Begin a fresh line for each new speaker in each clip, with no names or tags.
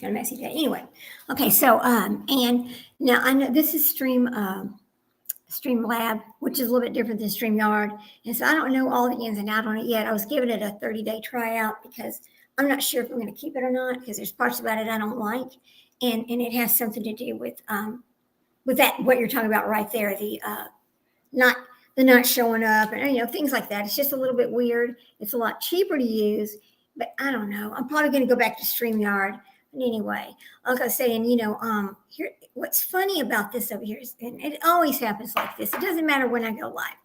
just got a message today. Anyway, okay, so and now I know this is Streamlab, which is a little bit different than StreamYard. And so I don't know all the ins and outs on it yet. I was giving it a 30-day tryout because I'm not sure if I'm going to keep it or not, because there's parts about it I don't like. And it has something to do with that, what you're talking about right there, not showing up and things like that. It's just a little bit weird. It's a lot cheaper to use, but I don't know. I'm probably going to go back to StreamYard. But anyway, like I was saying, here, what's funny about this over here is, and it always happens like this. It doesn't matter when I go live.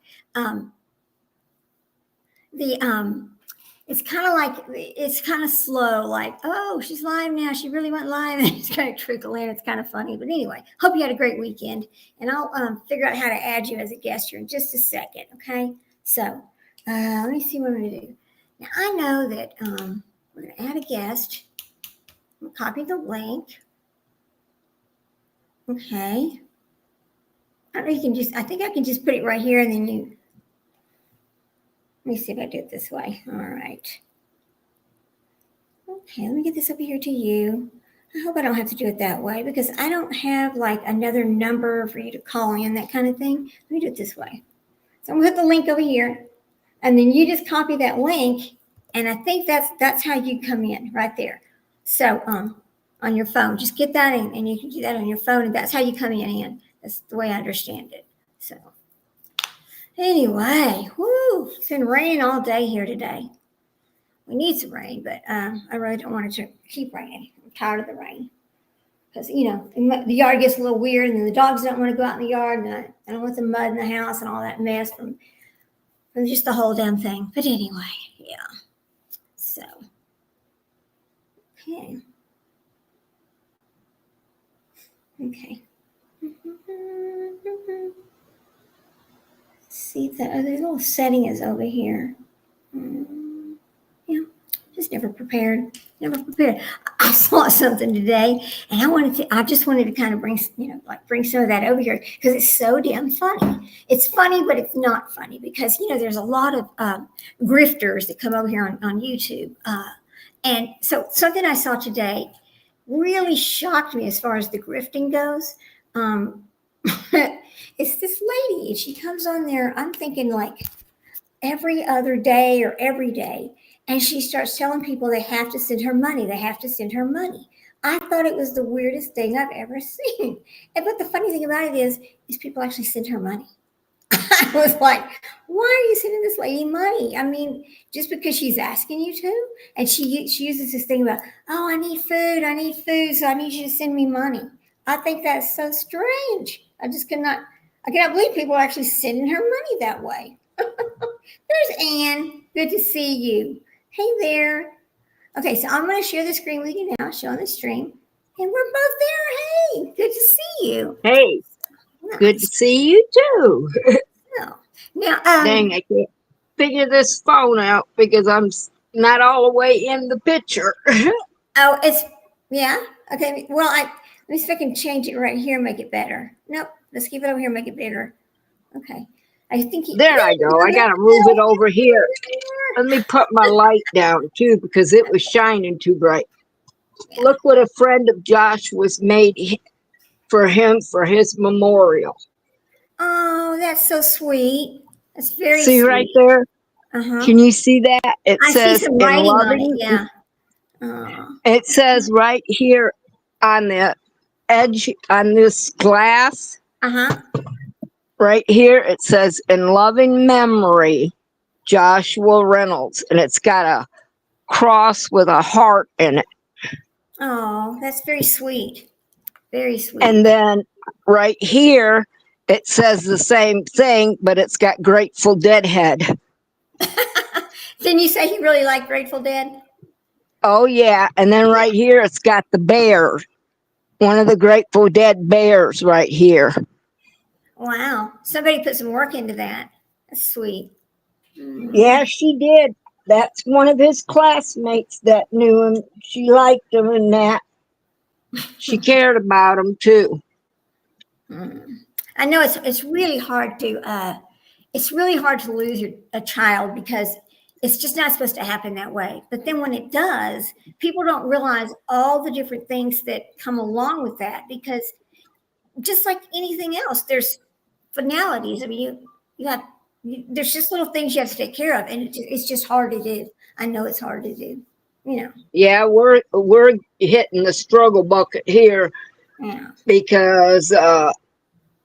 It's kind of slow. Like, oh, she's live now. She really went live, and it's kind of trickle in. It's kind of funny, but anyway, hope you had a great weekend, and I'll figure out how to add you as a guest here in just a second. Okay, so let me see what I'm going to do. Now I know that we're going to add a guest. I'm going to copy the link. Okay. I don't know, I think I can just put it right here and then let me see if I do it this way. All right. Okay, let me get this over here to you. I hope I don't have to do it that way because I don't have like another number for you to call in, that kind of thing. Let me do it this way. So I'm going to put the link over here and then you just copy that link. And I think that's how you come in right there. So, on your phone, just get that in, and you can do that on your phone, and that's how you come in. That's the way I understand it. So, anyway, it's been raining all day here today. We need some rain, but I really don't want it to keep raining. I'm tired of the rain because the yard gets a little weird, and then the dogs don't want to go out in the yard, and I don't want the mud in the house and all that mess from just the whole damn thing. But anyway, yeah. So, okay. Okay. Let's see if that other little setting is over here. Yeah, just never prepared. I saw something today, and I just wanted to kind of bring some of that over here because it's so damn funny. It's funny, but it's not funny because there's a lot of grifters that come over here on YouTube, and so something I saw today really shocked me as far as the grifting goes. It's this lady, and she comes on there, I'm thinking like every other day or every day, and she starts telling people they have to send her money. I thought it was the weirdest thing I've ever seen. But the funny thing about it is people actually send her money. I was like, why are you sending this lady money? I mean, just because she's asking you to? And she uses this thing about, oh, I need food, so I need you to send me money. I think that's so strange. I cannot believe people are actually sending her money that way. There's Ann. Good to see you. Hey there. Okay, so I'm going to share the screen with you now, showing the stream. And we're both there. Hey, good to see you.
Hey, nice. Good to see you too.
Now,
dang, I can't figure this phone out because I'm not all the way in the picture.
Oh, yeah. Okay. Well, let me see if I can change it right here and make it better. Nope. Let's keep it over here and make it bigger. Okay. I think
there I go. I got to move it over here. Let me put my light down too because it was shining too bright. Yeah. Look what a friend of Josh was made for him for his memorial.
Oh, that's so sweet. That's very
sweet. See right there?
Uh-huh.
Can you see that? It says
see some writing on it, yeah.
It says right here on the edge on this glass.
Uh-huh.
Right here it says in loving memory, Joshua Reynolds, and it's got a cross with a heart in it.
Oh, that's very sweet. Very sweet.
And then right here it says the same thing, but it's got Grateful Dead head.
Didn't you say you really like Grateful Dead?
Oh, yeah. And then right here, it's got the bear. One of the Grateful Dead bears right here.
Wow. Somebody put some work into that. That's sweet.
Yeah, she did. That's one of his classmates that knew him. She liked him and that. She cared about him, too.
I know it's really hard to lose a child because It's just not supposed to happen that way. But then when it does, people don't realize all the different things that come along with that, because just like anything else, there's finalities. I mean, there's just little things you have to take care of, and it's just hard to do. I know it's hard to do, you know.
Yeah, we're hitting the struggle bucket here
Yeah.
because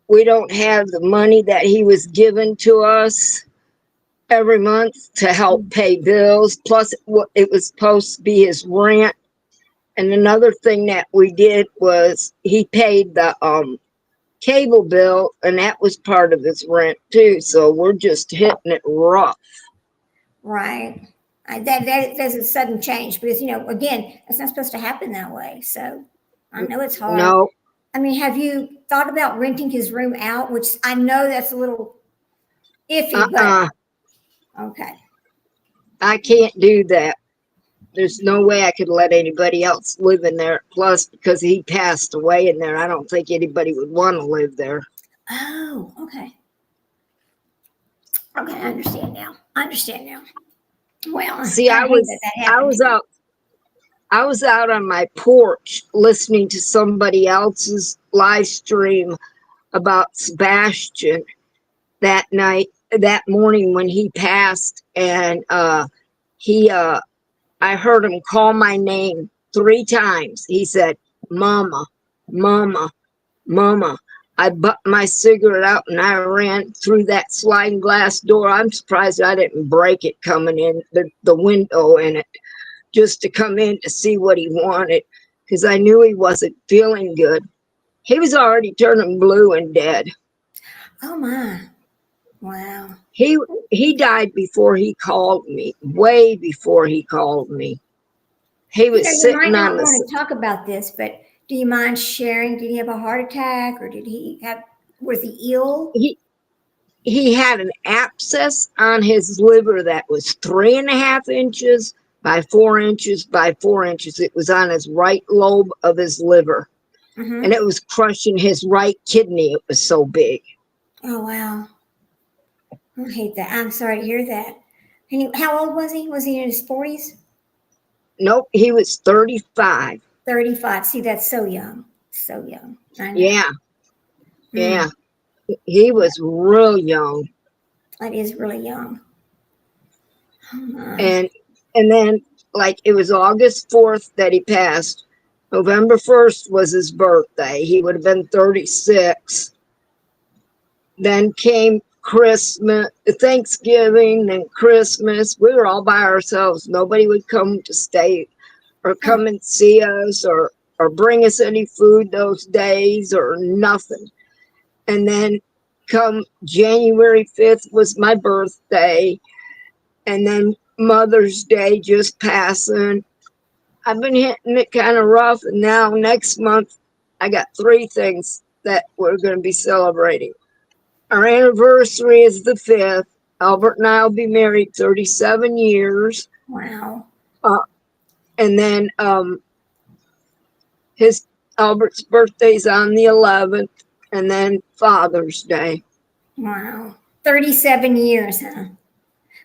we don't have the money that he was given to us every month to help pay bills. Plus, it was supposed to be his rent. And another thing that we did was he paid the cable bill, and that was part of his rent too. So we're just hitting it rough.
Right. That's a sudden change because, you know, again, it's not supposed to happen that way. So I know it's hard.
No.
I mean, have you thought about renting his room out? Which I know that's a little iffy, but okay.
I can't do that. There's no way I could let anybody else live in there. Plus, because he passed away in there, I don't think anybody would want to live there.
Oh, okay. Okay, I understand now. Well,
see, I was out on my porch listening to somebody else's live stream about Sebastian that morning when he passed, and I heard him call my name 3 times. He said, "Mama, Mama, Mama." I butt my cigarette out and I ran through that sliding glass door. I'm surprised I didn't break it coming in the window in it, just to come in to see what he wanted, because I knew he wasn't feeling good. He was already turning blue and dead.
Oh my. Wow.
He died before he called me, way before he called me. He was sitting on the...
I don't want to talk about this, but do you mind sharing? Did he have a heart attack, or was he ill?
He had an abscess on his liver that was 3.5 inches by 4 inches by 4 inches. It was on his right lobe of his liver, and it was crushing his right kidney. It was so big.
Oh, wow. I hate that. I'm sorry to hear that. And how old was he? Was he in his 40s?
Nope, he was 35.
35. See, that's so young. So young. I know.
Yeah. Yeah. He was real young.
That is really young. Oh,
and then, like, it was August 4th that he passed. November 1st was his birthday. He would have been 36. Then came Christmas, Thanksgiving, then Christmas. We were all by ourselves. Nobody would come to stay or come and see us or bring us any food those days or nothing. And then come January 5th was my birthday. And then Mother's Day just passing. I've been hitting it kind of rough. And now next month, I got 3 things that we're going to be celebrating. Our anniversary is the 5th. Albert and I will be married 37 years.
wow.
And then Albert's birthday's on the 11th, and then Father's Day.
Wow. 37 years, huh?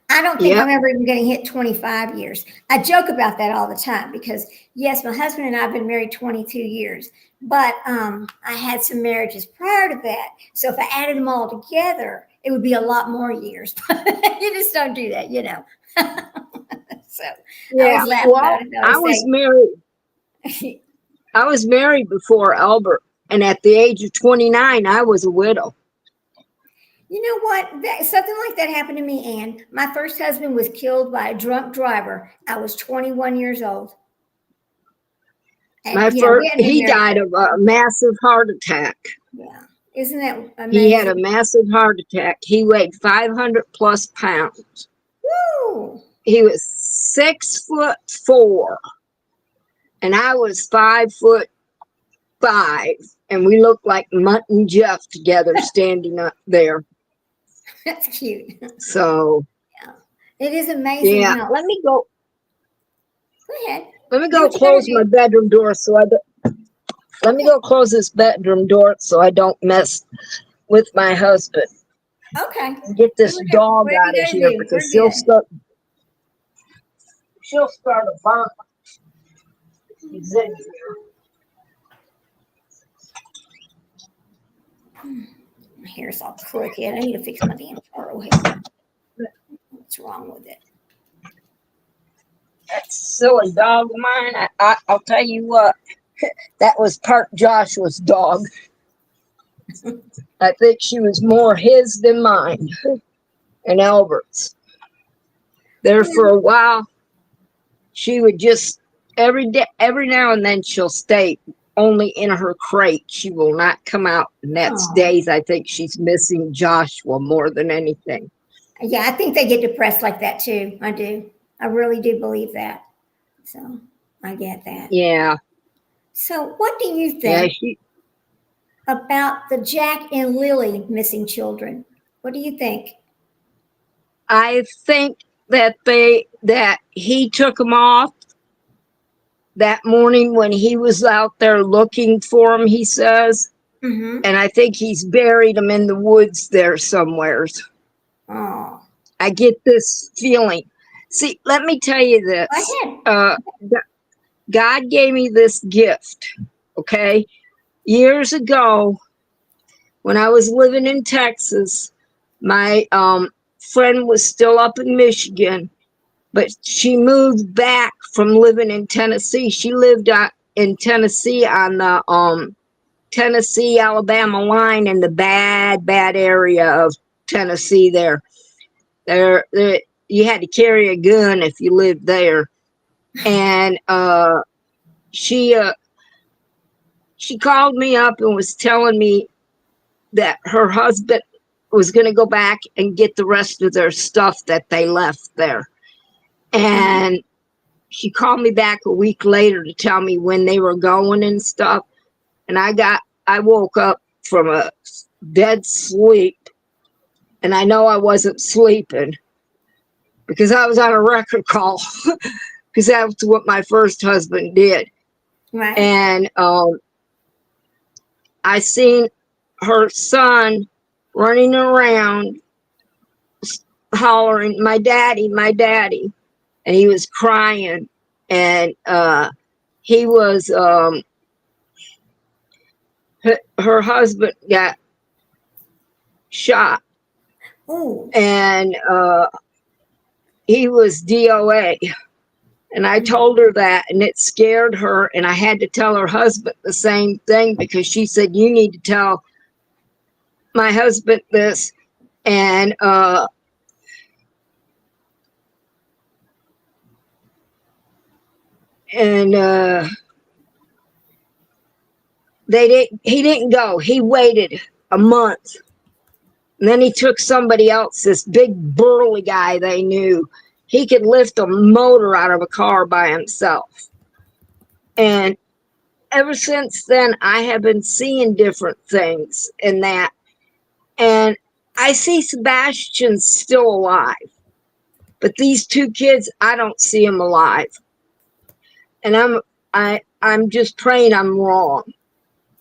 I don't think I'm ever even going to hit 25 years. I joke about that all the time because, yes, my husband and I have been married 22 years, but I had some marriages prior to that. So if I added them all together, it would be a lot more years. You just don't do that, you know. So
yeah, I was married before Albert, and at the age of 29, I was a widow.
You know what? Something like that happened to me, Ann. My first husband was killed by a drunk driver. I was 21 years old. And,
he died of a massive heart attack.
Yeah. Isn't that amazing?
He had a massive heart attack. He weighed 500 plus pounds.
Woo!
He was 6'4", and I was 5'5", and we looked like Mutt and Jeff together standing up there.
That's cute.
So
yeah, it is amazing.
Yeah,
how...
Let me go
ahead.
Let me go close my bedroom door so I don't. Let me go close this bedroom door so I don't mess with my husband.
Okay.
Get this dog out of here because he'll start. she'll start a bomb. She's in here.
My hair's all crooked. I need to fix my damn Charlo hair. What's wrong with it?
That silly dog of mine. I'll tell you what. That was part Joshua's dog. I think she was more his than mine. And Albert's. There for a while, she would just every now and then she'll stay only in her crate. She will not come out. And that's
Aw.
days I think she's missing Joshua more than anything.
Yeah, I think they get depressed like that too. I do. I really do believe that. So I get that.
Yeah.
So what do you
Yeah,
think about the Jack and Lily missing children? What do you think?
I think that he took them off that morning when he was out there looking for them, he says.
Mm-hmm.
And I think he's buried them in the woods there somewheres.
Oh,
I get this feeling. See, let me tell you this.
go ahead.
God gave me this gift, okay? Years ago, when I was living in Texas, my friend was still up in Michigan, but she moved back from living in Tennessee. She lived in Tennessee on the Tennessee-Alabama line in the bad area of Tennessee there. There, you had to carry a gun if you lived there. And she called me up and was telling me that her husband was going to go back and get the rest of their stuff that they left there. And she called me back a week later to tell me when they were going and stuff. And I woke up from a dead sleep. And I know I wasn't sleeping because I was on a record call because that's what my first husband did.
Right.
And I seen her son running around hollering, my daddy, my daddy. And he was crying. And he was, her husband got shot.
Oh.
And he was DOA. And I told her that, and it scared her. And I had to tell her husband the same thing because she said, you need to tell my husband this. And he didn't go. He waited a month. And then he took somebody else, this big burly guy they knew. He could lift a motor out of a car by himself. And ever since then, I have been seeing different things in that. And I see Sebastian's still alive. But these two kids, I don't see them alive. And I'm just praying I'm wrong.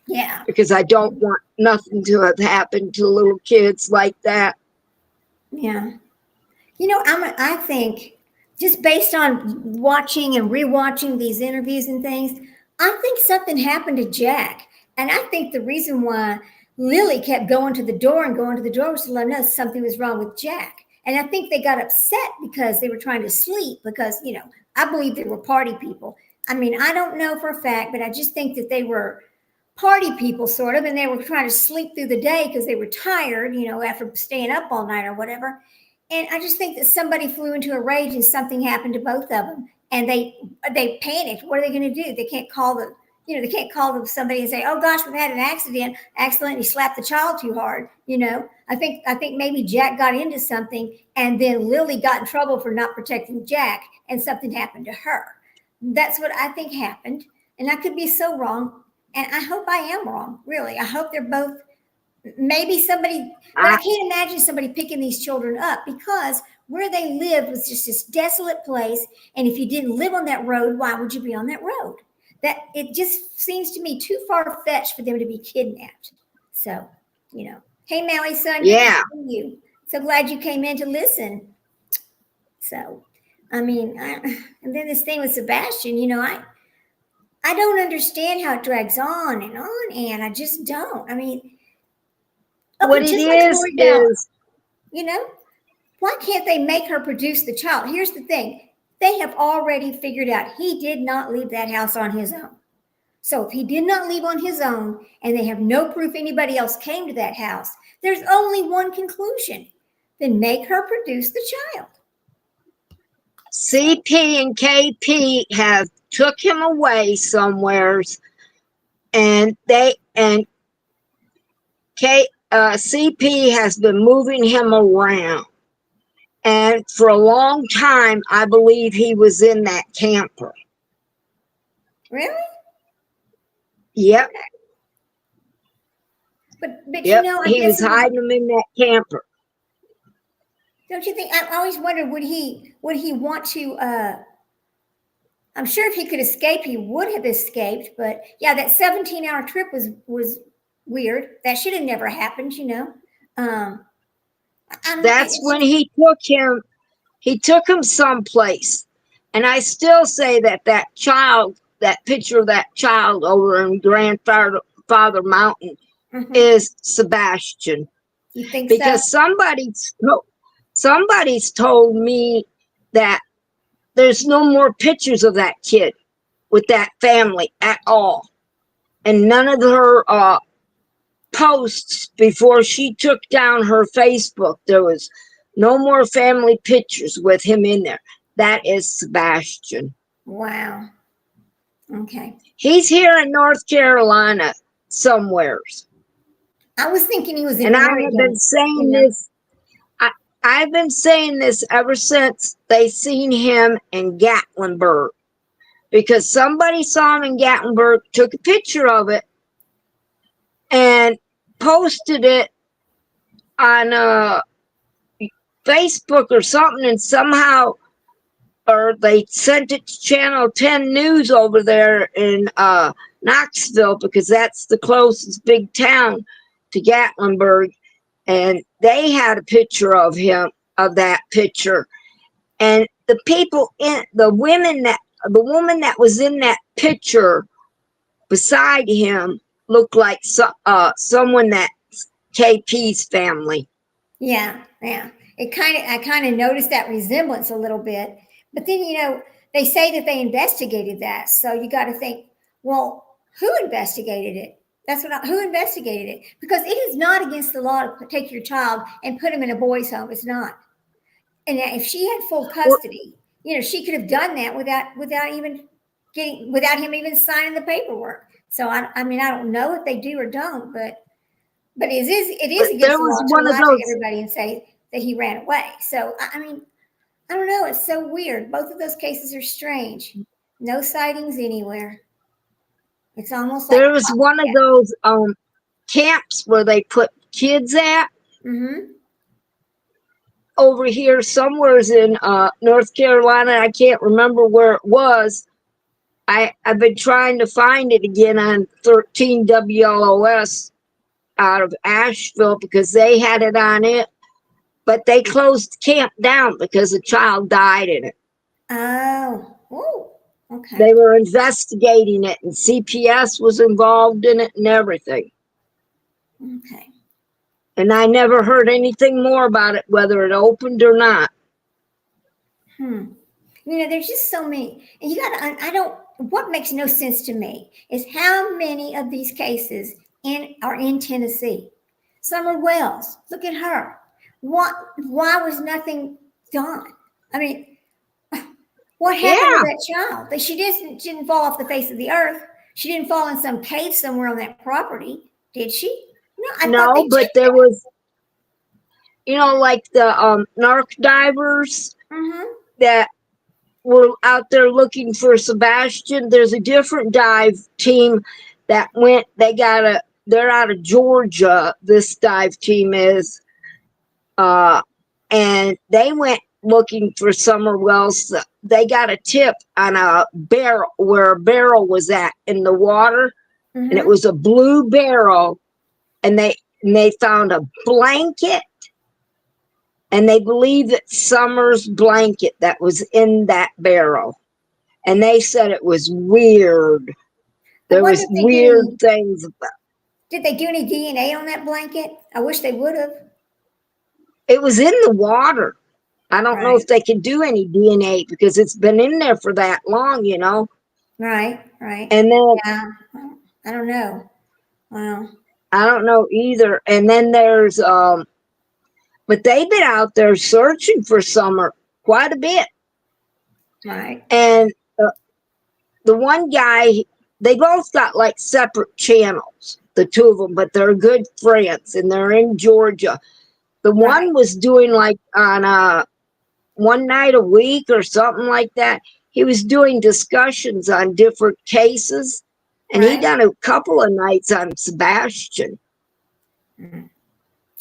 Yeah.
Because I don't want nothing to have happened to little kids like that.
Yeah. You know, I think just based on watching and rewatching these interviews and things, I think something happened to Jack. And I think the reason why Lily kept going to the door was to let them know something was wrong with Jack. And I think they got upset because they were trying to sleep because, you know, I believe they were party people. I mean, I don't know for a fact, but I just think that they were party people sort of, and they were trying to sleep through the day because they were tired, you know, after staying up all night or whatever. And I just think that somebody flew into a rage and something happened to both of them, and they panicked. What are they going to do? They can't call somebody and say, "Oh gosh, we've had an accident. Accidentally slapped the child too hard." You know, I think maybe Jack got into something, and then Lily got in trouble for not protecting Jack, and something happened to her. That's what I think happened, and I could be so wrong. And I hope I am wrong, really. I hope they're both, maybe somebody, but I can't imagine somebody picking these children up because where they lived was just this desolate place. And if you didn't live on that road, why would you be on that road? That it just seems to me too far-fetched for them to be kidnapped. So, you know, hey, Maui son,
Yeah.
good to see you. So glad you came in to listen. So, I mean, and then this thing with Sebastian, I don't understand how it drags on, and I just don't. I mean,
What
okay,
it
just like Lori Bell,
is,
you know, why can't they make her produce the child? Here's the thing. They have already figured out he did not leave that house on his own. So if he did not leave on his own and they have no proof anybody else came to that house, there's only one conclusion. Then make her produce the child.
CP and KP have took him away somewheres, and CP has been moving him around. And for a long time, I believe he was in that camper.
Really?
Yep,
But
yep.
I
He
guess
was hiding him in that camper.
don't you think? I always wondered would he want to? I'm sure if he could escape, he would have escaped. But yeah, that 17-hour trip was weird. That should have never happened. Um, I don't.
That's when he took him. He took him someplace, and I still say that child, that picture of that child over in Grandfather Mountain,
Mhm.
is Sebastian.
You think
Because
so?
somebody's told me that there's no more pictures of that kid with that family at all, and none of her posts before she took down her Facebook, there was no more family pictures with him in there. That is Sebastian.
Wow. Okay.
He's here in North Carolina somewheres.
I was thinking he was in
And I have been
Oregon.
saying this, I've been saying this ever since they seen him in Gatlinburg. Because somebody saw him in Gatlinburg, took a picture of it, and posted it on Facebook or something, and somehow, or they sent it to Channel 10 News over there in Knoxville, because that's the closest big town to Gatlinburg, and they had a picture of him, of that picture, and the woman that was in that picture beside him looked like someone that's KP's family.
Yeah, yeah. I kind of noticed that resemblance a little bit. But then, they say that they investigated that. So you got to think, well, who investigated it? Who investigated it? Because it is not against the law to take your child and put him in a boys' home. It's not. And if she had full custody, she could have done that without him even signing the paperwork. So I mean, I don't know if they do or don't, but it is against
There
the
was
law to
one of
lie to
those.
everybody and say that he ran away. So I mean, I don't know. It's so weird. Both of those cases are strange. No sightings anywhere. It's almost like
There was one of those camps where they put kids at.
Mm-hmm.
Over here somewheres in North Carolina. I can't remember where it was. I've been trying to find it again on 13 WLOS out of Asheville, because they had it on it, but they closed the camp down because a child died in it.
Oh, okay.
They were investigating it, and CPS was involved in it and everything.
Okay.
And I never heard anything more about it, whether it opened or not.
There's just so many. And what makes no sense to me is how many of these cases are in Tennessee. Summer Wells, look at her. Why was nothing done? I mean, what happened to that child? She didn't fall off the face of the earth. She didn't fall in some cave somewhere on that property, did she?
No, but there was, like the narc divers that were out there looking for Sebastian. There's a different dive team that went. They're out of Georgia. This dive team is, and they went looking for Summer Wells. They got a tip on a barrel, where a barrel was at in the water, and it was a blue barrel, and they found a blanket and they believe it's Summer's blanket that was in that barrel. And they said it was weird.
I
There
wonder
was
if they
weird things about
did they do any DNA on that blanket? I wish they would have.
it. Was in the water. I don't know
Right,
if they can do any DNA because it's been in there for that long, you know.
right.
And then
Yeah, I don't know. Wow.
I don't know either. And then there's but they've been out there searching for Summer quite a bit.
Right,
And the one guy, they both got like separate channels, the two of them, but they're good friends and they're in Georgia. The
right,
one was doing like on one night a week or something like that. He was doing discussions on different cases, and he
right.
done a couple of nights on Sebastian.
Mhm.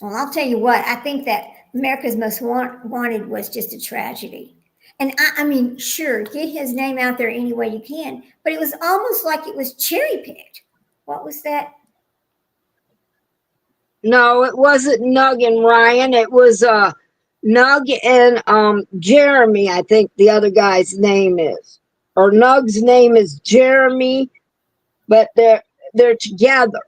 Well, I'll tell you what, I think that America's Most Wanted was just a tragedy. And I mean, sure, get his name out there any way you can, but it was almost like it was cherry picked. What was that?
No, it wasn't Nug and Ryan. It was Nug and Jeremy, I think the other guy's name is. Or Nug's name is Jeremy, but they're together.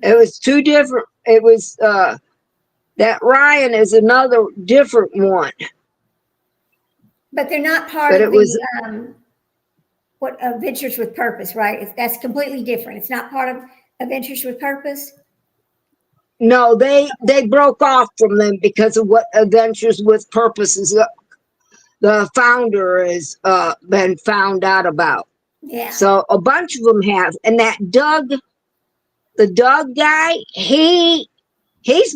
It was two different. It was that Ryan is another different one,
But they're not part
but
of
it was
the what Ventures with Purpose, right? That's completely different. It's not part of Adventures with Purpose.
no. They broke off from them because of what Adventures with Purpose is. The founder has been found out about.
Yeah,
So a bunch of them have, and that Doug, the Doug guy, he's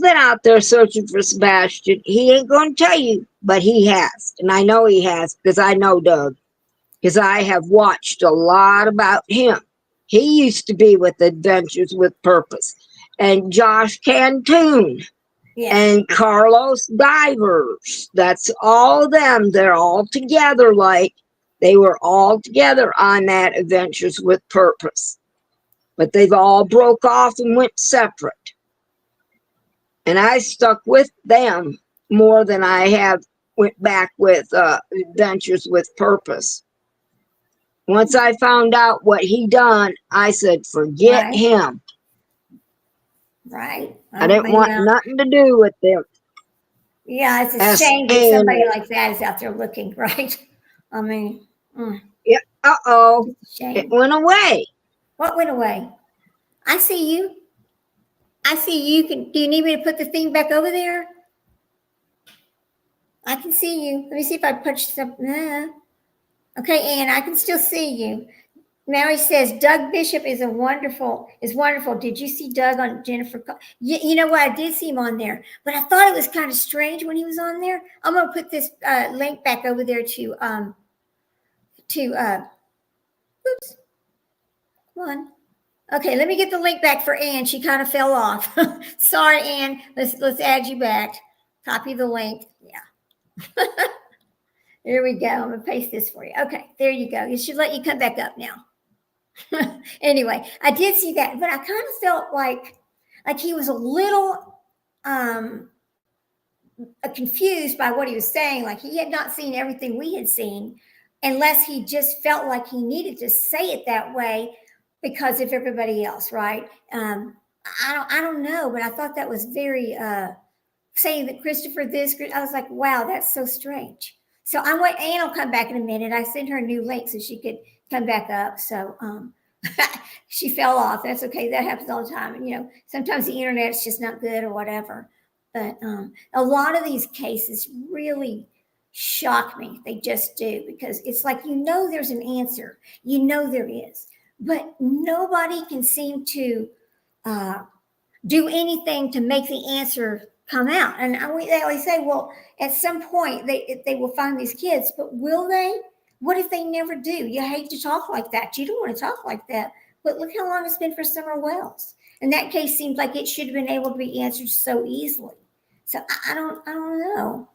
been out there searching for Sebastian. He ain't going to tell you, but he has, and I know he has because I know Doug because I have watched a lot about him. He used to be with Adventures with Purpose, and Josh Cantoon
yeah.
and Carlos Divers. That's all of them. They're all together, like they were all together on that Adventures with Purpose. But they've all broke off and went separate. And I stuck with them more than I have went back with Adventures with Purpose. Once I found out what he done, I said, forget
Right,
him.
right.
I didn't want
Yeah,
nothing to do with them.
yeah. It's a shame that
S-A-N.
somebody like that is out there looking, right? I mean,
Yeah. Uh-oh.
it's a
It
shame.
went away.
What went away? I see you. I see you. Can do you need me to put the thing back over there? I can see you. Let me see if I punch something. Okay, Ann, I can still see you. Mary says Doug Bishop is wonderful. Did you see Doug on Jennifer? You know what? I did see him on there, but I thought it was kind of strange when he was on there. I'm gonna put this link back over there to oops, come on. Okay, let me get the link back for Ann. She kind of fell off. Sorry, Ann. Let's add you back. Copy the link. Yeah. There we go. I'm gonna paste this for you. Okay, there you go. It should let you come back up now. Anyway, I did see that, but I kind of felt like he was a little confused by what he was saying. Like he had not seen everything we had seen, unless he just felt like he needed to say it that way because of everybody else, right? I don't know, but I thought that was very saying that Christopher this. I was like, wow, that's so strange. So I'm wait. Ann will come back in a minute. I sent her a new link so she could come back up. So she fell off. That's okay. That happens all the time. And, sometimes the internet's just not good or whatever. But a lot of these cases really shock me. They just do because it's like there's an answer. There is, but nobody can seem to do anything to make the answer come out. And they always say, well, at some point they will find these kids, but will they? What if they never do? You hate to talk like that. You don't want to talk like that. But look how long it's been for Summer Wells. And that case seems like it should have been able to be answered so easily. So I don't know.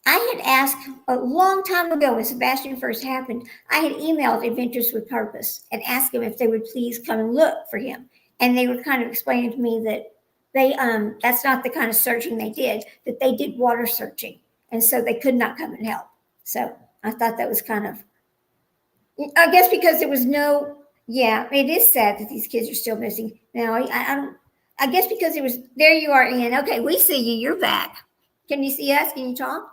I had asked a long time ago when Sebastian first happened, I had emailed Adventures with Purpose and asked them if they would please come and look for him. And they were kind of explaining to me that that's not the kind of searching they did, that they did water searching. And so they could not come and help. So I thought that was kind of, I guess because there was no, yeah, it is sad that these kids are still missing. Now, I don't, I guess because it was, there you are, Ian. Okay, we see you. You're back. Can you see us? Can you talk?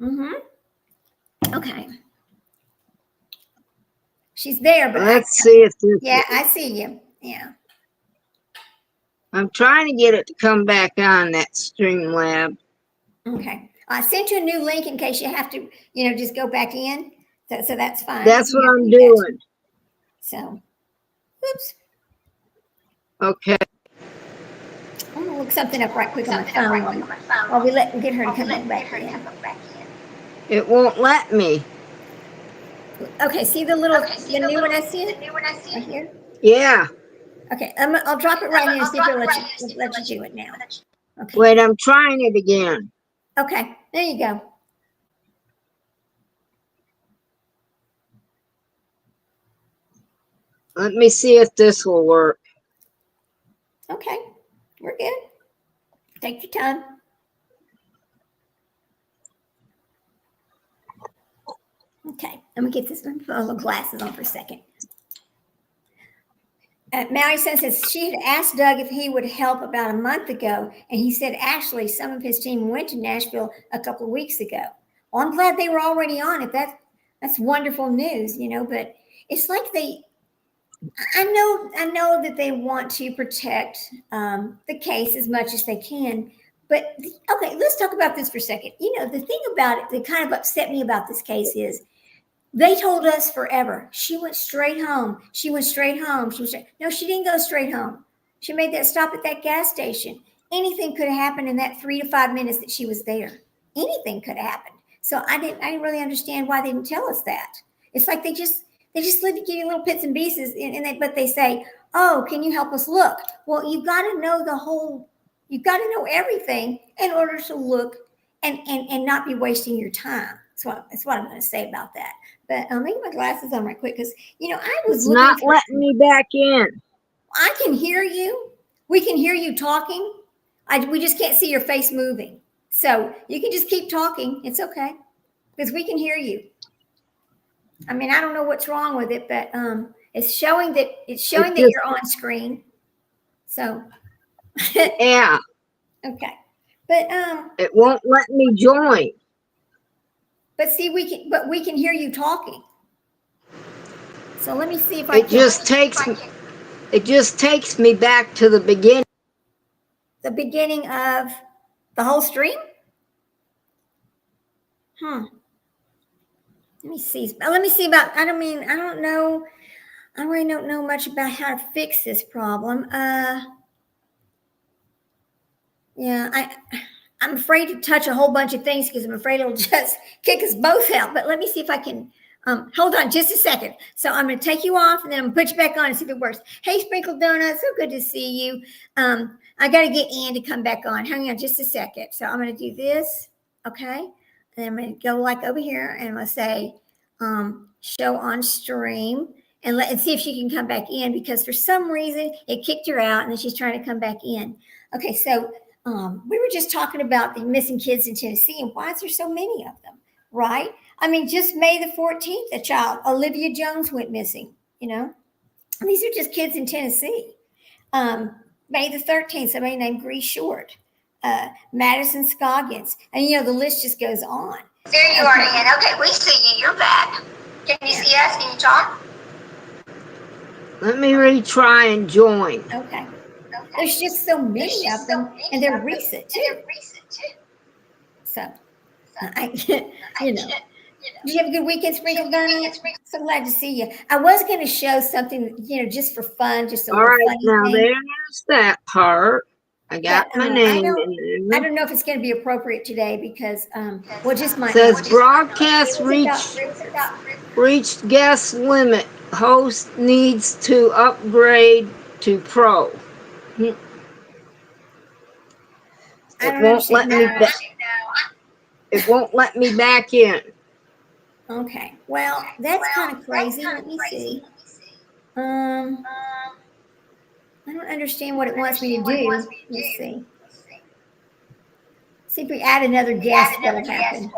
Mm-hmm. Okay. She's there, but
Let's see if this.
yeah, I see you. Yeah.
I'm trying to get it to come back on that Streamlab.
Okay. I sent you a new link in case you have to, just go back in. So that's fine.
That's what I'm doing.
So, oops.
Okay.
I'm gonna look something up right quick on my phone while we get her to come back in.
It won't let me.
Okay, see the new one I sent? Right here?
Yeah.
Okay, I'll drop it right here and see if it'll let you do it now. Okay.
Wait, I'm trying it again.
Okay, there you go.
Let me see if this will work.
Okay, we're good. Take your time. Okay, let me get this little glasses on for a second. Mary says she had asked Doug if he would help about a month ago, and he said actually some of his team went to Nashville a couple of weeks ago. Well, I'm glad they were already on it. That's wonderful news, but it's like I know that they want to protect the case as much as they can. But okay, let's talk about this for a second. The thing about it that kind of upset me about this case is they told us forever. She went straight home. She went straight home. No, she didn't go straight home. She made that stop at that gas station. Anything could have happened in that 3 to 5 minutes that she was there. Anything could have happened. So I didn't really understand why they didn't tell us that. It's like they just live to give you little bits and pieces, but they say, "Oh, can you help us look?" Well, you've got to know you've got to know everything in order to look and not be wasting your time. That's what I'm going to say about that. But I'll make my glasses on right quick because I was
It's not letting me back in.
I can hear you. We can hear you talking. We just can't see your face moving. So you can just keep talking. It's okay because we can hear you. I mean, I don't know what's wrong with it, but it's showing that you're on screen. So
yeah.
Okay. But
it won't let me join.
But see, we can hear you talking. So let me see if
it just takes me back to the beginning.
The beginning of the whole stream? Let me see. Let me see about, I don't know. I really don't know much about how to fix this problem. Yeah, I'm afraid to touch a whole bunch of things because I'm afraid it'll just kick us both out. But let me see if I can, hold on just a second. So I'm going to take you off and then I'm going to put you back on and see if it works. Hey, Sprinkled Donut, so good to see you. I got to get Ann to come back on. Hang on just a second. So I'm going to do this, okay? And I'm going to go like over here and I'm going to say, show on stream and see if she can come back in because for some reason it kicked her out and then she's trying to come back in. Okay, so we were just talking about the missing kids in Tennessee and why is there so many of them, right? I mean, just May the 14th, a child, Olivia Jones, went missing, These are just kids in Tennessee. May the 13th, somebody named Bree Short, Madison Scoggins, and, the list just goes on.
There you are, Ian. Okay, we see you. You're back. Can you see us? Can you talk?
Let me retry and join.
Okay. There's just so many of them, and they're recent too. So, did you have a good weekend, Sprinkled Donut? So glad to see you. I was going to show something, just for fun, just a
all
little
right.
funny
Now
thing.
There's that part. I got my name in there.
I don't know if it's going to be appropriate today because, just my
says broadcast reached guest limit. Host needs to upgrade to pro. It won't let me back. It won't let me back in.
Okay. Well, that's kind of crazy. Let me see. I don't understand what it wants me to do. Let's see. See if we add another guest, what'll happen.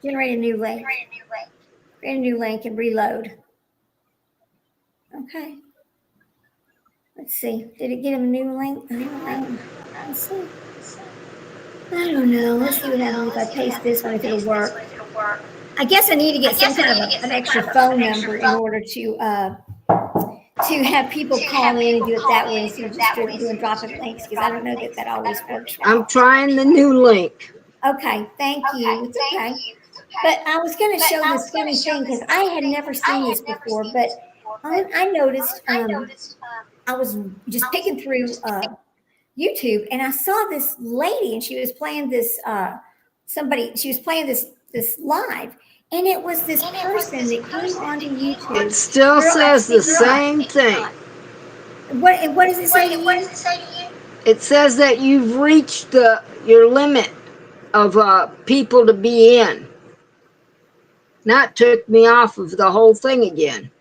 Generate a new link. Create a new link and reload. Okay. Let's see. Did it get him a new link? I don't know. Let's see. I don't know. Let's see what happens if I paste this one, if it'll work. I guess I need to get some kind of an extra phone number in order to have people call in and do it that way instead of just doing drop-in links, because I don't know that always works right.
I'm trying the new link.
Okay, thank you. It's okay. But I was going to show this funny thing because I had never seen this before, but I noticed I was just picking through YouTube and I saw this lady and she was playing this she was playing this live, and it was this person that came onto YouTube.
It still says the same thing.
What does it say to you?
It says that you've reached your limit of people to be in. That took me off of the whole thing again.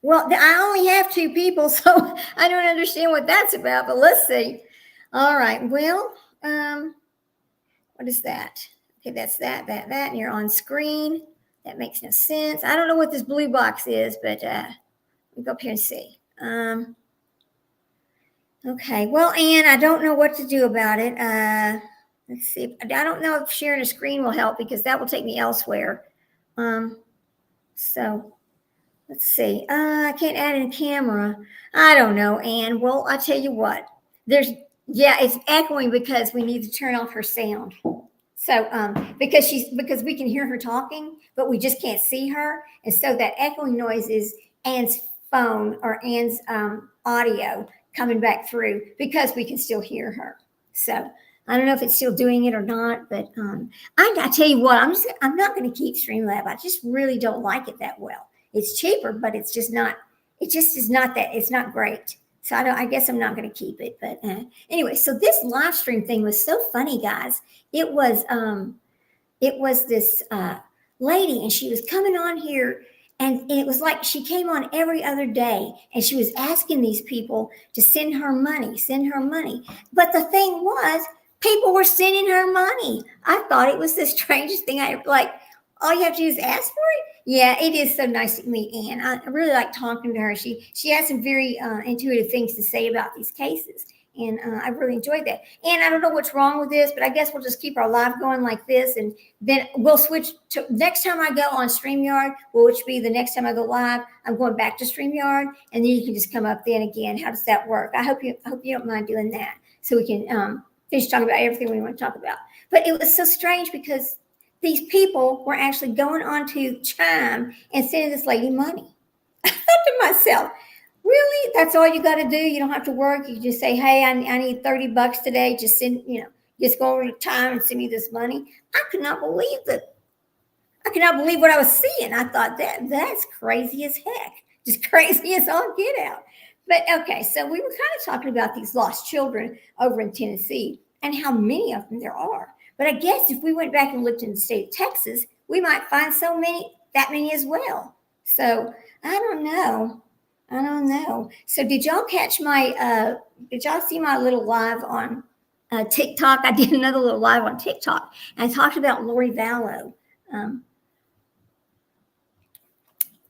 Well, I only have 2 people, so I don't understand what that's about, but let's see. All right, well, what is that? Okay, that's that, and you're on screen. That makes no sense. I don't know what this blue box is, but let me go up here and see. Okay, well, Ann, I don't know what to do about it. Let's see. I don't know if sharing a screen will help because that will take me elsewhere. So let's see. I can't add in camera. I don't know, Ann. Well, I tell you what. It's echoing because we need to turn off her sound. So because we can hear her talking, but we just can't see her, and so that echoing noise is Ann's phone or Ann's audio coming back through because we can still hear her. So I don't know if it's still doing it or not, but I tell you what, I'm not going to keep Streamlab. I just really don't like it that well. It's cheaper, but it's just not. It just is not that. It's not great. So I guess I'm not going to keep it. But anyway, so this live stream thing was so funny, guys. It was this lady, and she was coming on here, and it was like she came on every other day, and she was asking these people to send her money. But the thing was, people were sending her money. I thought it was the strangest thing. All you have to do is ask for it. Yeah, it is so nice to meet Ann. I really like talking to her. She has some very intuitive things to say about these cases, and I really enjoyed that. And I don't know what's wrong with this, but I guess we'll just keep our live going like this, and then we'll switch to next time I go on StreamYard, which will be the next time I go live. I'm going back to StreamYard, and then you can just come up then again. How does that work? I hope you don't mind doing that, so we can finish talking about everything we want to talk about. But it was so strange because these people were actually going on to Chime and sending this lady money. I thought to myself, really? That's all you got to do? You don't have to work. You just say, hey, I need $30 today. Just just go over to Chime and send me this money. I could not believe that. I could not believe what I was seeing. I thought that's crazy as heck. Just crazy as all get out. But okay, so we were kind of talking about these lost children over in Tennessee and how many of them there are. But I guess if we went back and looked in the state of Texas, we might find that many as well. So I don't know. So did y'all catch did y'all see my little live on TikTok? I did another little live on TikTok and I talked about Lori Vallow.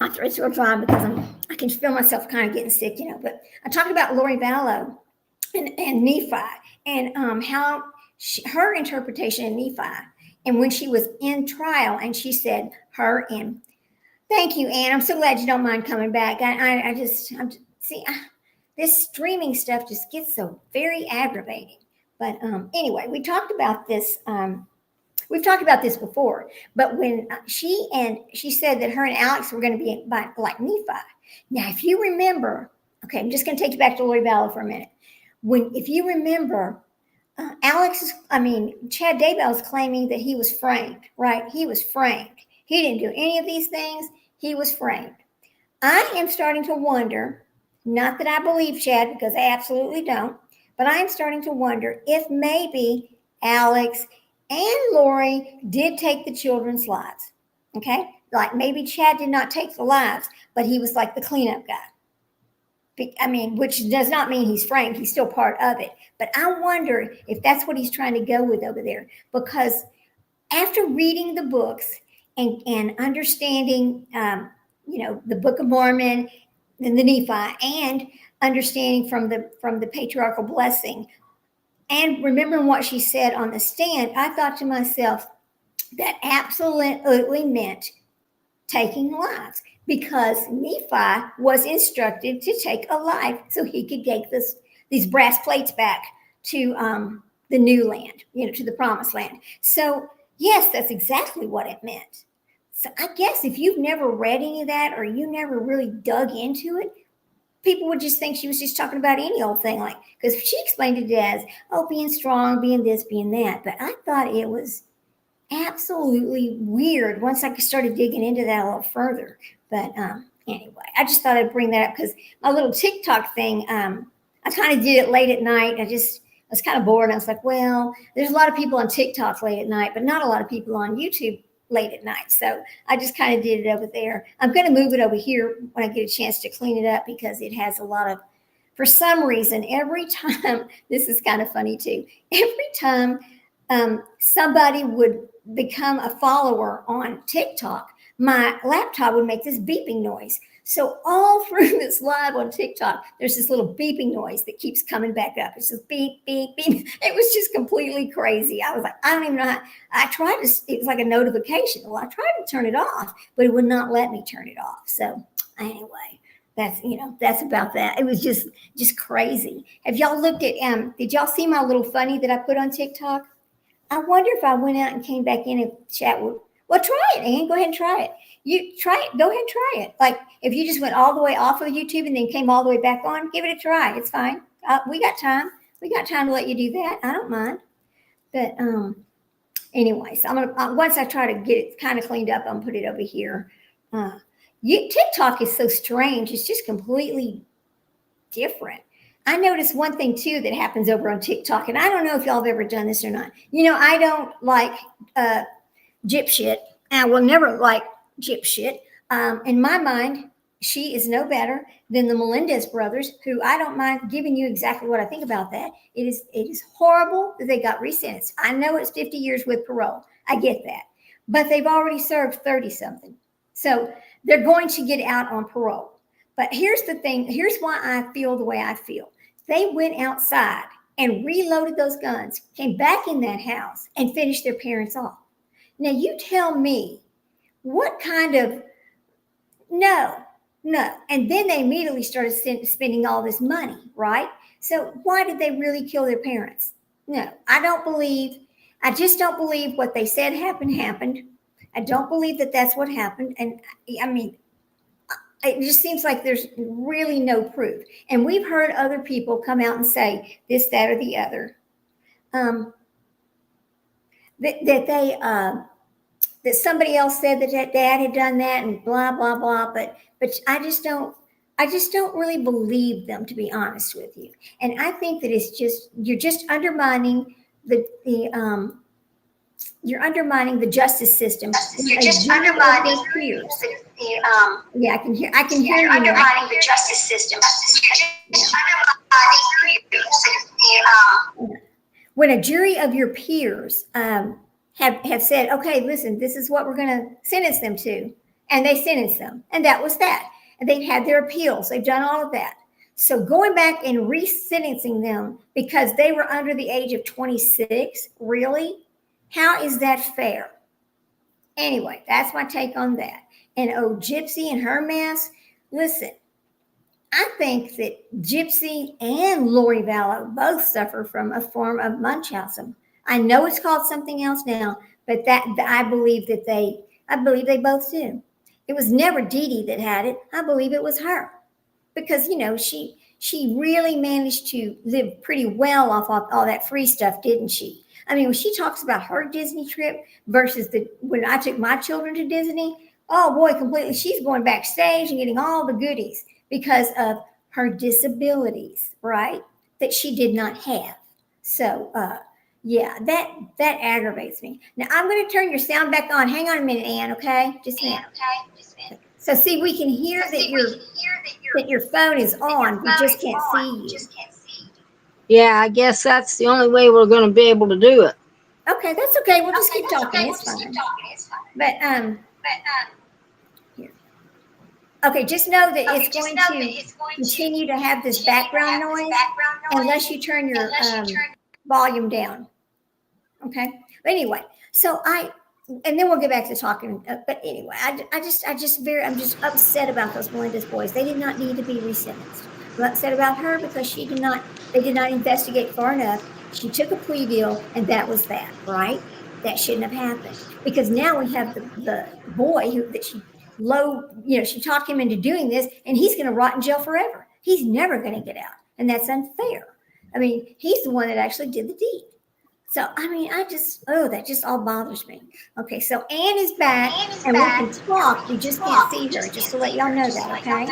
My throat's real dry because I can feel myself kind of getting sick, but I talked about Lori Vallow and Nephi and how her interpretation of Nephi, and when she was in trial, and she said thank you, Ann. I'm so glad you don't mind coming back. This streaming stuff just gets so very aggravating. But anyway, we talked about this. We've talked about this before. But when she said that her and Alex were going to be like Nephi. Now, if you remember, okay, I'm just going to take you back to Lori Vallow for a minute. If you remember. Chad Daybell is claiming that he was framed, right? He was framed. He didn't do any of these things. He was framed. I am starting to wonder, not that I believe Chad, because I absolutely don't, but I'm starting to wonder if maybe Alex and Lori did take the children's lives, okay? Like maybe Chad did not take the lives, but he was like the cleanup guy. I mean, which does not mean he's frank. He's still part of it. But I wonder if that's what he's trying to go with over there. Because after reading the books and understanding, the Book of Mormon and the Nephi, and understanding from the patriarchal blessing, and remembering what she said on the stand, I thought to myself, that absolutely meant taking lives, because Nephi was instructed to take a life so he could take these brass plates back to the new land, to the promised land. So yes, that's exactly what it meant. So I guess if you've never read any of that, or you never really dug into it, people would just think she was just talking about any old thing, like, because she explained it as, oh, being strong, being this, being that. But I thought it was absolutely weird once I started digging into that a little further. But anyway, I just thought I'd bring that up because my little TikTok thing, I kind of did it late at night. I was kind of bored. I was like, well, there's a lot of people on TikTok late at night, but not a lot of people on YouTube late at night. So I just kind of did it over there. I'm going to move it over here when I get a chance to clean it up, because it has a lot of, for some reason, every time, this is kind of funny too, every time somebody would become a follower on TikTok, my laptop would make this beeping noise. So all through this live on TikTok, there's this little beeping noise that keeps coming back up. It's just beep, beep, beep. It was just completely crazy. I was like, I don't even know how. I tried to, it was like a notification. Well, I tried to turn it off, but it would not let me turn it off. So anyway, that's about that. It was just crazy. Have y'all looked at, did y'all see my little funny that I put on TikTok? I wonder if I went out and came back in and chat with, well, try it, Ann. Go ahead and try it. You try it. Go ahead and try it. Like, if you just went all the way off of YouTube and then came all the way back on, give it a try. It's fine. We got time. We got time to let you do that. I don't mind. But anyway, so I'm gonna once I try to get it kind of cleaned up, I'm gonna put it over here. TikTok is so strange. It's just completely different. I noticed one thing too that happens over on TikTok, and I don't know if y'all have ever done this or not. I don't like gyp shit. I will never like gyp shit. In my mind, she is no better than the Melendez brothers, who I don't mind giving you exactly what I think about that. It is horrible that they got resentenced. I know it's 50 years with parole. I get that. But they've already served 30 something. So they're going to get out on parole. But here's the thing. Here's why I feel the way I feel. They went outside and reloaded those guns, came back in that house, and finished their parents off. Now, you tell me what kind of, no. And then they immediately started spending all this money, right? So why did they really kill their parents? No, I just don't believe what they said happened. I don't believe that that's what happened. And I mean, it just seems like there's really no proof. And we've heard other people come out and say this, that, or the other. That somebody else said that dad had done that and blah, blah, blah. But I just don't really believe them, to be honest with you. And I think that you're just undermining you're undermining the justice system.
You're just undermining
yeah, I can hear you.
You're undermining the justice system. You're just undermining
when a jury of your peers have said, okay, listen, this is what we're going to sentence them to, and they sentenced them, and that was that. And they've had their appeals. They've done all of that. So going back and re-sentencing them because they were under the age of 26, really? How is that fair? Anyway, that's my take on that. And Gypsy and her mess, listen, I think that Gypsy and Lori Vallow both suffer from a form of Munchausen. I know it's called something else now, but I believe they both do. It was never Dee Dee that had it. I believe it was her, because she really managed to live pretty well off all that free stuff, didn't she? I mean, when she talks about her Disney trip versus when I took my children to Disney, oh boy, completely. She's going backstage and getting all the goodies because of her disabilities, right? That she did not have. So, yeah, that aggravates me. Now, I'm going to turn your sound back on. Hang on a minute, Ann, okay? Just a minute. So, see, we can hear that you're that your phone is on. We just can't see you.
Yeah, I guess that's the only way we're going to be able to do it.
Okay, that's okay. We'll just keep talking. It's fine. But here. Okay, just know that it's going to continue to have this background noise unless you turn your volume down. Okay. But anyway, and then we'll get back to talking. But anyway, I'm just upset about those Melendez boys. They did not need to be resentenced. I'm upset about her because they did not investigate far enough. She took a plea deal, and that was that, right? That shouldn't have happened because now we have the boy she talked him into doing this, and he's going to rot in jail forever. He's never going to get out, and that's unfair. I mean, he's the one that actually did the deed. So, I mean, that just all bothers me. Okay, so Ann is back, and we can talk. We just can't see her, just to let y'all know that, okay?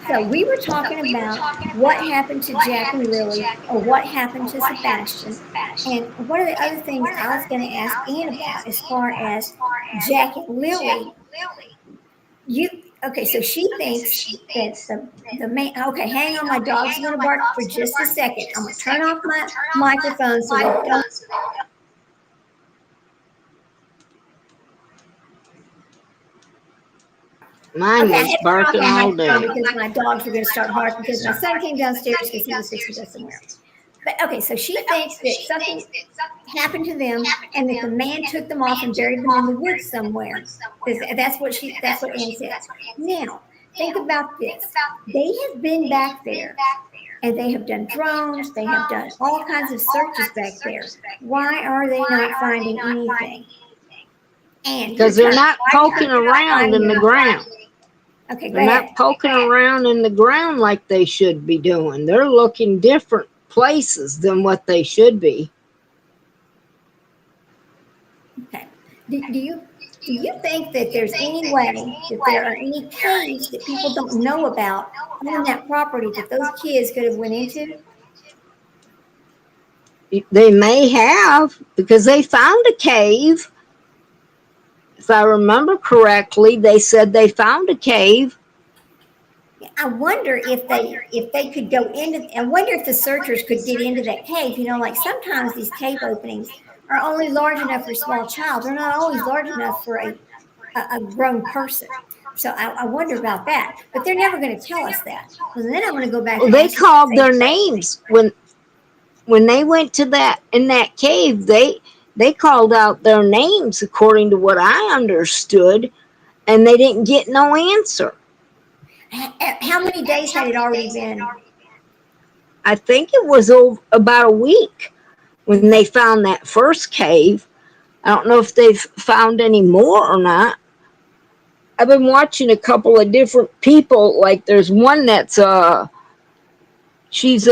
So we were talking about what happened to Jack and Lily, or what happened to Sebastian. And one of the other things I was going to ask Ann about as far as Jack and Lily, so she thinks that the man, okay, hang on, my dog's going to bark for just a second. I'm going to turn off my microphone so they don't.
Mine was barking all day.
Because my dogs were going to start barking because my son came downstairs because he was fixing to go somewhere. But okay, so she thinks that something happened to them and that the man took them off and buried them in the woods somewhere. That's what Ann said. Now, think about this. They have been back there and they have done drones. They have done all kinds of searches back there. Why are they not finding anything?
Because they're not poking around in the ground.
Okay,
they're not poking around in the ground like they should be doing. They're looking different places than what they should be.
Okay. Do you think that there's any way that there are any caves that people don't know about on that property that those kids could have went into?
They may have, because they found a cave. If I remember correctly, they said they found a cave.
I wonder if they could go into. I wonder if the searchers could get into that cave. You know, like sometimes these cave openings are only large enough for a small child. They're not always large enough for a grown person. So I wonder about that. But they're never going to tell us that. Well, then I'm going to go back.
Well, they called their names when they went to in that cave. They called out their names according to what I understood, and they didn't get no answer.
How many days had it already been?
I think it was about a week when they found that first cave. I don't know if they've found any more or not. I've been watching a couple of different people. Like there's one that's she's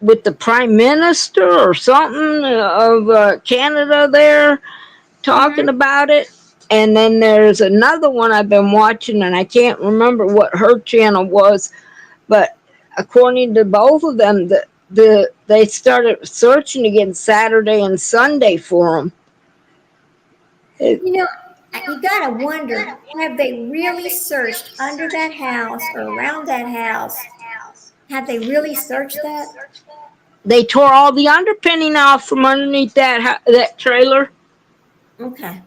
with the Prime Minister or something of Canada there talking about it. And then there's another one I've been watching, and I can't remember what her channel was, but according to both of them, they started searching again Saturday and Sunday for them.
You know, you gotta wonder, have they really searched under that house or around that house? Have they really searched that?
They tore all the underpinning off from underneath that trailer.
Okay.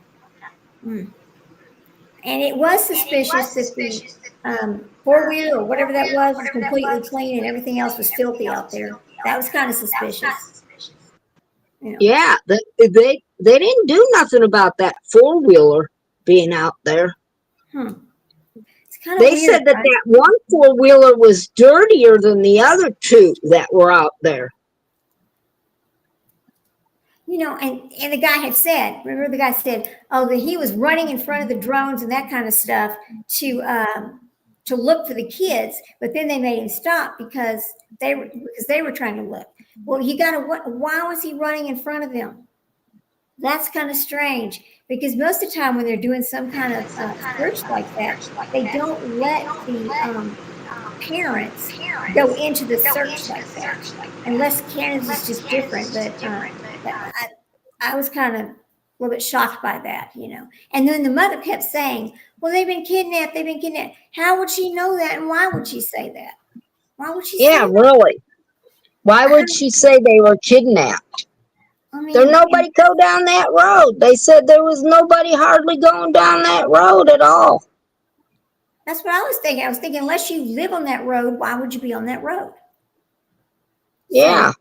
And it was suspicious that the four-wheeler or whatever that was completely clean and everything else was filthy out there. That was kind of suspicious.
Yeah, they didn't do nothing about that four-wheeler being out there.
It's kind of
they
weird,
said that one four-wheeler was dirtier than the other two that were out there.
You know, and the guy had said, remember the guy said, that he was running in front of the drones and that kind of stuff to look for the kids, but then they made him stop because they were trying to look. Well, why was he running in front of them? That's kind of strange because most of the time when they're doing some kind of search like that, they don't let the parents go into the search like that, unless Canada's just different. But I was kind of a little bit shocked by that, you know. And then the mother kept saying, well, they've been kidnapped. How would she know that? And why would she say that? Why would she
Yeah,
say
really. Why
that?
would she say they were kidnapped?
I mean,
There nobody go down that road. They said there was nobody hardly going down that road at all.
that's what I was thinking. I was thinking, unless you live on that road, why would you be on that road?
Yeah.
So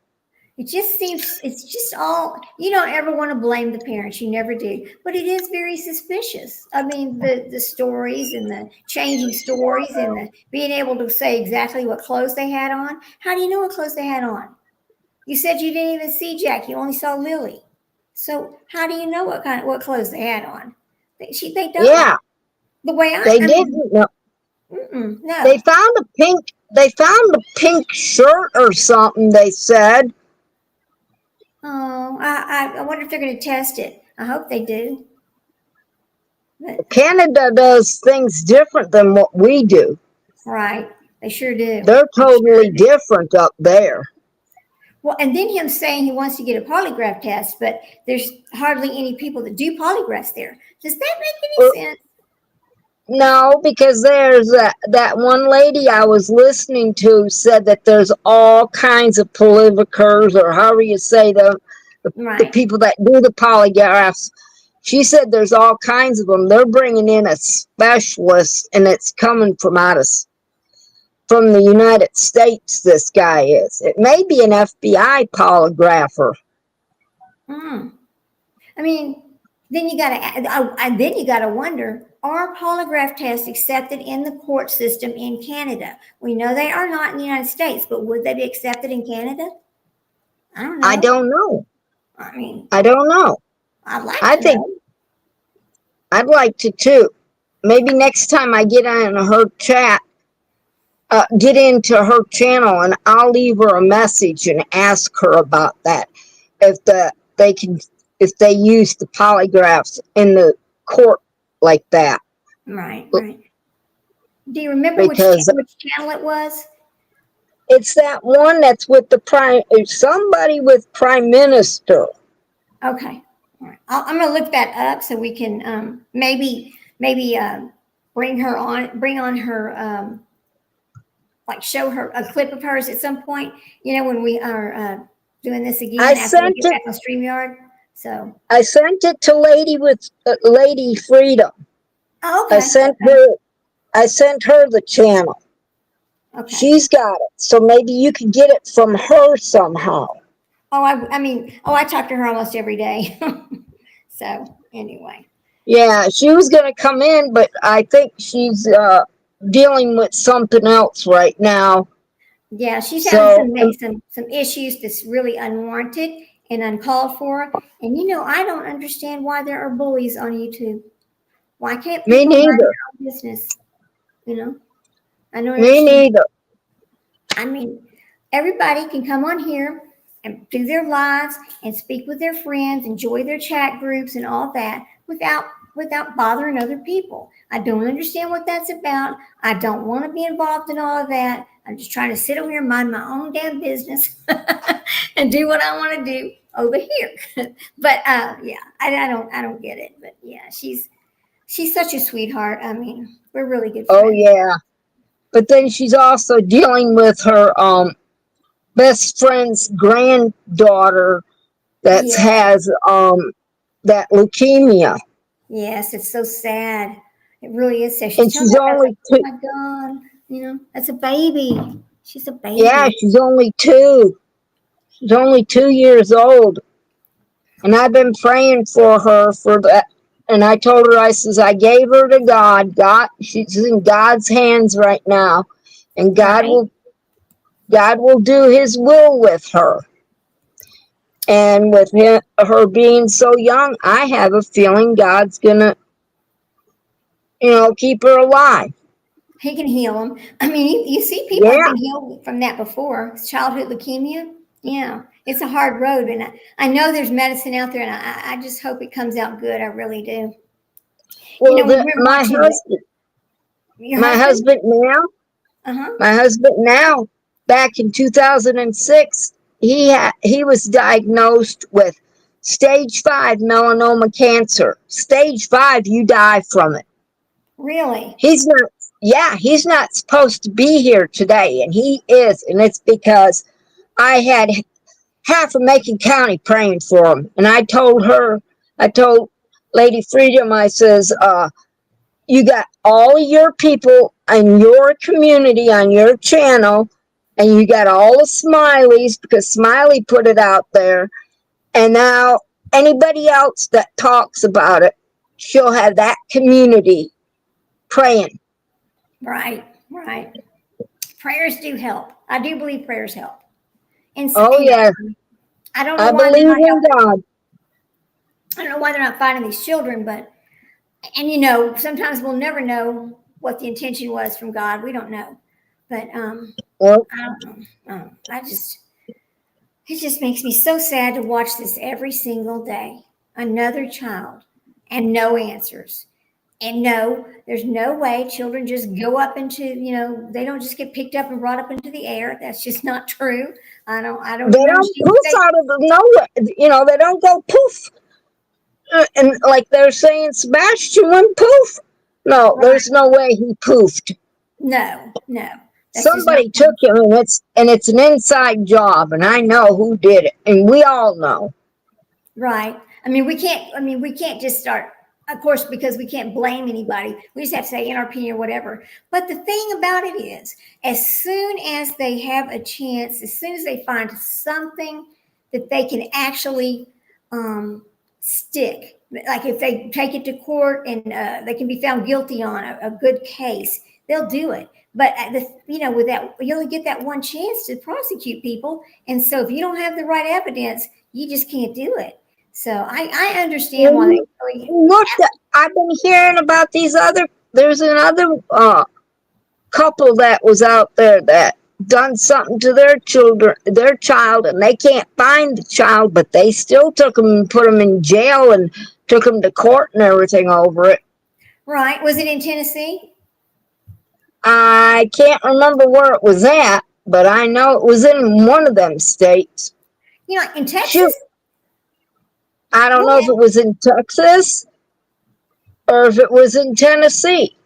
it just seems, it's just all, you don't ever want to blame the parents. You never do. But it is very suspicious. I mean, the stories and the changing stories and the being able to say exactly what clothes they had on. How do you know what clothes they had on? You said you didn't even see Jack. You only saw Lily. So how do you know what clothes they had on? They don't.
Yeah.
The way
They
I mean,
didn't know.
no.
They found a pink shirt or something, they said.
Oh, I wonder if they're going to test it. I hope they do. But,
Canada does things different than what we do.
right, they sure do.
They're
They sure
totally
do.
different up there.
Well, and then him saying he wants to get a polygraph test, but there's hardly any people that do polygraphs there. Does that make any sense?
No, because there's that one lady I was listening to said that there's all kinds of politicers, or however you say the
Right.
people that do the polygraphs. She said there's all kinds of them. They're bringing in a specialist, and it's coming from from the United States. This guy is. It may be an FBI polygrapher.
Mm. I mean, then you gotta wonder: are polygraph tests accepted in the court system in Canada? We know they are not in the United States, but would they be accepted in Canada? I don't know.
I don't know.
I mean,
I don't know.
I'd like
I
to
think
know.
I'd like to too. Maybe next time I get on her chat, get into her channel, and I'll leave her a message and ask her about that. If if they use the polygraphs in the court like that.
Right, right. Do you remember
Because
which channel it was?
it's that one that's with somebody with Prime Minister.
Okay. All right. I'm going to look that up so we can maybe bring on her like show her a clip of hers at some point. You know, when we are doing this again
I
after we
sent
get
it.
back on StreamYard. So.
I sent it to Lady Freedom.
Oh, okay.
I sent her the channel.
Okay.
She's got it, so maybe you can get it from her somehow.
Oh, I talk to her almost every day. So anyway.
Yeah, she was going to come in, but I think she's dealing with something else right now.
Yeah, she's
So,
having some issues that's really unwarranted and uncalled for. And you know, I don't understand why there are bullies on YouTube. Why can't
me
people mind
neither.
their own business? You know, I don't
Me
understand.
neither.
I mean, everybody can come on here and do their lives and speak with their friends, enjoy their chat groups and all that without bothering other people. I don't understand what that's about. I don't want to be involved in all of that. I'm just trying to sit over here and mind my own damn business and do what I want to do over here. But yeah, I don't get it. But yeah, she's such a sweetheart. I mean, we're really good friends.
Oh yeah. But then she's also dealing with her best friend's granddaughter that
Yeah.
has that leukemia.
Yes, it's so sad. It really is sad.
And
Telling
she's
me about it,
only
like,
two.
oh my God, you know, that's a baby. She's a baby.
Yeah, she's only 2. She's only 2 years old. And I've been praying for her for that. And I told her, I says, I gave her to God. She's in God's hands right now. And God will do his will with her. And with her being so young, I have a feeling God's going to, keep her alive.
He can heal them. I mean, you see people
Yeah.
have been healed from that before. It's childhood leukemia. Yeah, it's a hard road. And I know there's medicine out there, and I just hope it comes out good. I really do.
Well,
when we're
my
watching
husband,
your
my husband now,
Uh-huh.
my husband now, back in 2006, he was diagnosed with stage 5 melanoma cancer. Stage 5, you die from it.
Really?
He's not. yeah, he's not supposed to be here today, and he is, and it's because I had half of Macon County praying for him, and I told Lady Freedom, I says, you got all of your people in your community on your channel, and you got all the Smileys because Smiley put it out there, and now anybody else that talks about it, she'll have that community praying.
Right, right. Prayers do help. I do believe prayers help. And
Oh yeah,
I don't know
I
why they're
believe
not
in
helping.
God.
I don't know why they're not finding these children, but sometimes we'll never know what the intention was from God. We don't know. But
Well,
I don't know. It just makes me so sad to watch this every single day. Another child and no answers. And no, there's no way children just go up into, they don't just get picked up and brought up into the air. That's just not true. I don't
they
even
don't
understand.
poof out of the nowhere. They don't go poof. And like they're saying, Sebastian went poof. No,
Right.
there's no way he poofed.
No. That's just
Somebody
not
took him, and it's an inside job, and I know who did it, and we all know.
right. We can't just start, of course, because we can't blame anybody. We just have to say NRP or whatever. But the thing about it is, as soon as they have a chance, as soon as they find something that they can actually stick, like if they take it to court and they can be found guilty on a good case, they'll do it. But with that, you only get that one chance to prosecute people, and so if you don't have the right evidence, you just can't do it. So I understand why they really.
Look, I've been hearing about there's another couple that was out there that done something to their child, and they can't find the child, but they still took them and put them in jail and took them to court and everything over it.
Right. Was it in Tennessee?
I can't remember where it was at, but I know it was in one of them states.
In Texas?
Shoot. I don't know if it was in Texas or if it was in Tennessee.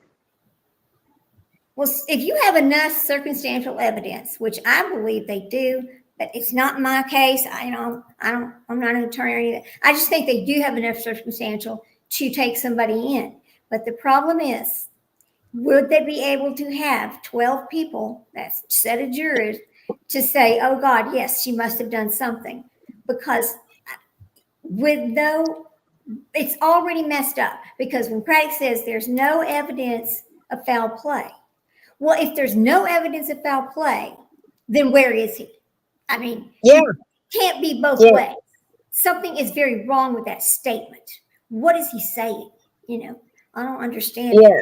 Well, if you have enough circumstantial evidence, which I believe they do, but it's not my case. I'm not an attorney or anything. I just think they do have enough circumstantial to take somebody in. But the problem is, would they be able to have 12 people, that's a set of jurors, to say, oh God, yes, she must have done something? Because it's already messed up. Because when Craig says there's no evidence of foul play, well, if there's no evidence of foul play, then where is he?
Yeah,
it can't be both ways. Something is very wrong with that statement. What is he saying? I don't understand.
Yeah.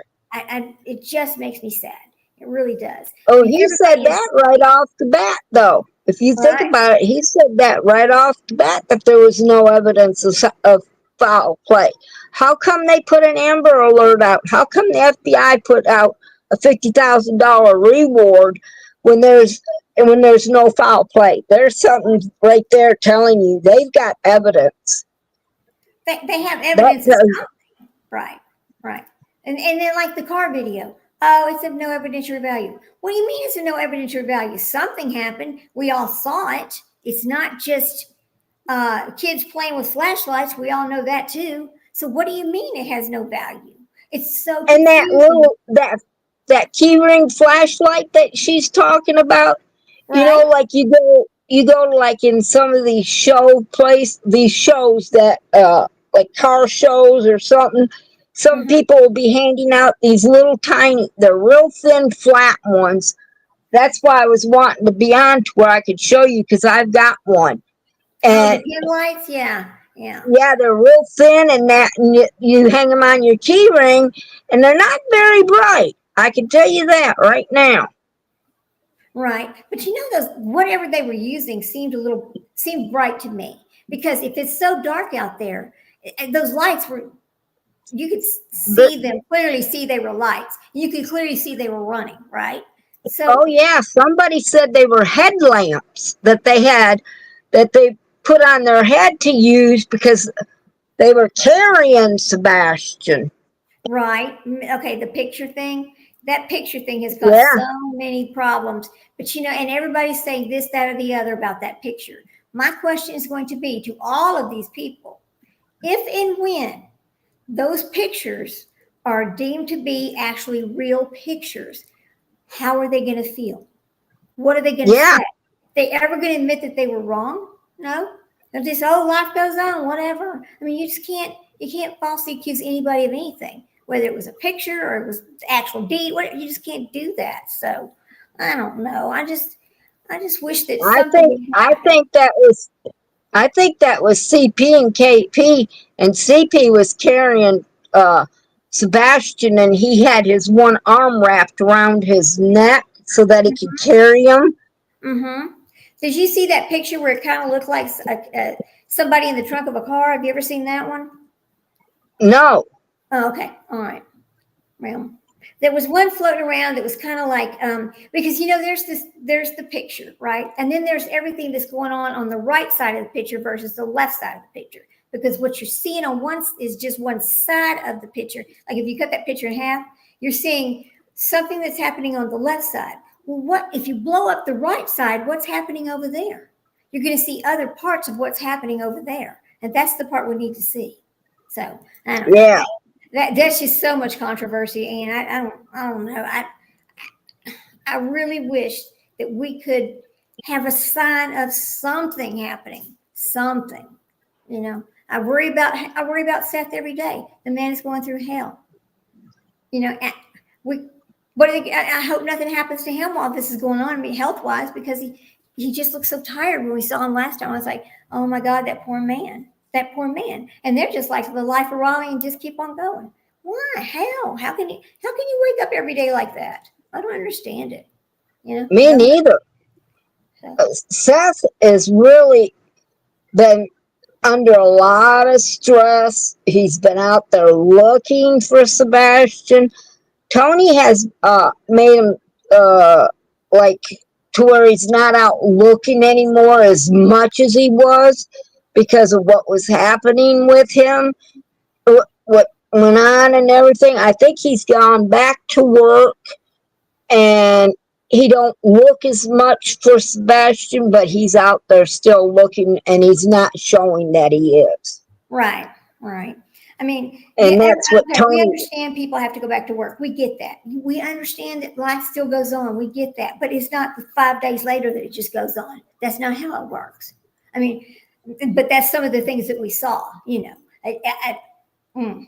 It just makes me sad. It really does.
Oh, he said that right off the bat, though. If you think about it, he said that right off the bat, that there was no evidence of foul play. How come they put an Amber Alert out? How come the FBI put out a $50,000 reward when there's no foul play? There's something right there telling you they've got evidence.
They have evidence of something. Right. And then like the car video. Oh, it's of no evidentiary value. What do you mean it's of no evidentiary value? Something happened. We all saw it. It's not just kids playing with flashlights. We all know that too. So what do you mean it has no value? It's so confusing.
And that key ring flashlight that she's talking about,
right.
Like you go to like in some of these shows that like car shows or something. Some people will be handing out these little tiny, they're real thin, flat ones. That's why I was wanting to be on to where I could show you, because I've got one. And
the lights, yeah.
Yeah, they're real thin, and you hang them on your key ring, and they're not very bright. I can tell you that right now.
Right, but those whatever they were using seemed bright to me, because if it's so dark out there, those lights were. You could clearly see they were lights. You could clearly see they were running, right? So.
Oh yeah, somebody said they were headlamps that they put on their head to use because they were carrying Sebastian.
Right. Okay, the picture thing. That picture thing has got
Yeah.
so many problems. But and everybody's saying this, that, or the other about that picture. My question is going to be to all of these people, if and when those pictures are deemed to be actually real pictures, how are they going to feel? What are they going to
Yeah.
say? They ever going to admit that they were wrong? No. They'll just, life goes on, whatever. I mean, you can't falsely accuse anybody of anything, whether it was a picture or it was actual deed. You just can't do that. So I don't know. I just wish that
I
something
think
would
I
happen.
think that was I think that was CP and KP, and CP was carrying Sebastian, and he had his one arm wrapped around his neck so that he could carry him.
Mm-hmm. Did you see that picture where it kind of looked like somebody in the trunk of a car? Have you ever seen that one?
No.
Oh, okay. All right. Well, there was one floating around that was kind of like because there's the picture, right? And then there's everything that's going on the right side of the picture versus the left side of the picture. Because what you're seeing on one is just one side of the picture. Like if you cut that picture in half, you're seeing something that's happening on the left side. Well, what if you blow up the right side? What's happening over there? You're going to see other parts of what's happening over there, and that's the part we need to see. So I don't know.
Yeah.
That's just so much controversy, and I don't know. I really wish that we could have a sign of something happening, something. I worry about Seth every day. The man is going through hell. And we. I hope nothing happens to him while this is going on. I mean, health wise, because he just looks so tired. When we saw him last time, I was like, oh my God, that poor man. That poor man. And they're just like the life of Raleigh and just keep on going. Why? How can you wake up every day like that? I don't understand it.
Me neither.
So.
Seth has really been under a lot of stress. He's been out there looking for Sebastian. Tony has made him like to where he's not out looking anymore as much as he was because of what was happening with him, what went on and everything. I think he's gone back to work, and he don't look as much for Sebastian, but he's out there still looking, and he's not showing that he is.
Right. I mean,
and that's what
okay,
Tony.
we understand people have to go back to work. We get that. We understand that life still goes on. We get that. But it's not 5 days later that it just goes on. That's not how it works. I mean, but that's some of the things that we saw, oh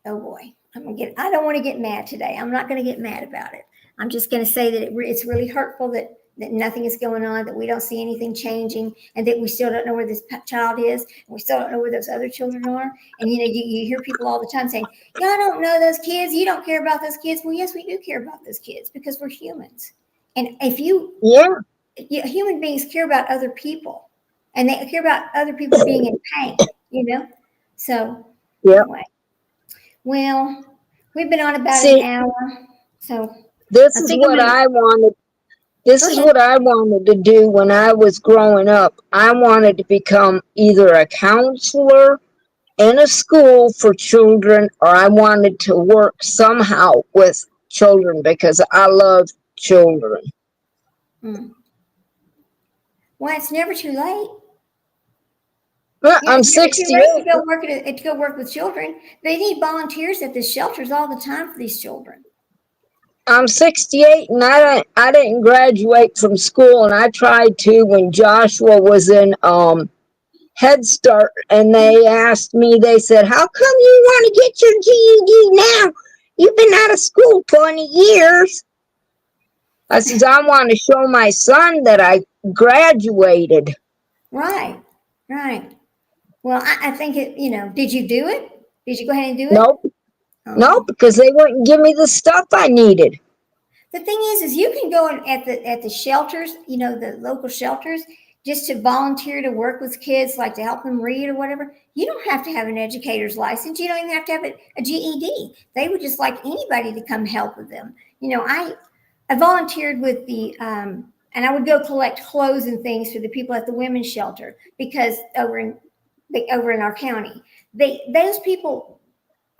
boy. I don't want to get mad today. I'm not going to get mad about it. I'm just going to say that it's really hurtful that nothing is going on, that we don't see anything changing, and that we still don't know where this child is, and we still don't know where those other children are. And you hear people all the time saying, "Y'all don't know those kids. You don't care about those kids." Well, yes, we do care about those kids because we're humans. And if human beings care about other people, and they care about other people being in pain, So anyway, well, we've been on about an hour, so
this is what I wanted. This is what I wanted to do when I was growing up. I wanted to become either a counselor in a school for children, or I wanted to work somehow with children because I love children.
Well, it's never too late.
I'm 68.
To go work with children. They need volunteers at the shelters all the time for these children.
I'm 68, and I didn't graduate from school, and I tried to when Joshua was in Head Start, and they asked me, they said, "How come you want to get your GED now? You've been out of school 20 years." I said, "I want to show my son that I graduated."
Right. Well, I think did you do it? Did you go ahead and do it?
Nope. Nope, because they wouldn't give me the stuff I needed.
The thing is you can go at the shelters, the local shelters, just to volunteer to work with kids, like to help them read or whatever. You don't have to have an educator's license. You don't even have to have a GED. They would just like anybody to come help with them. I volunteered with the and I would go collect clothes and things for the people at the women's shelter, because over in our county, those people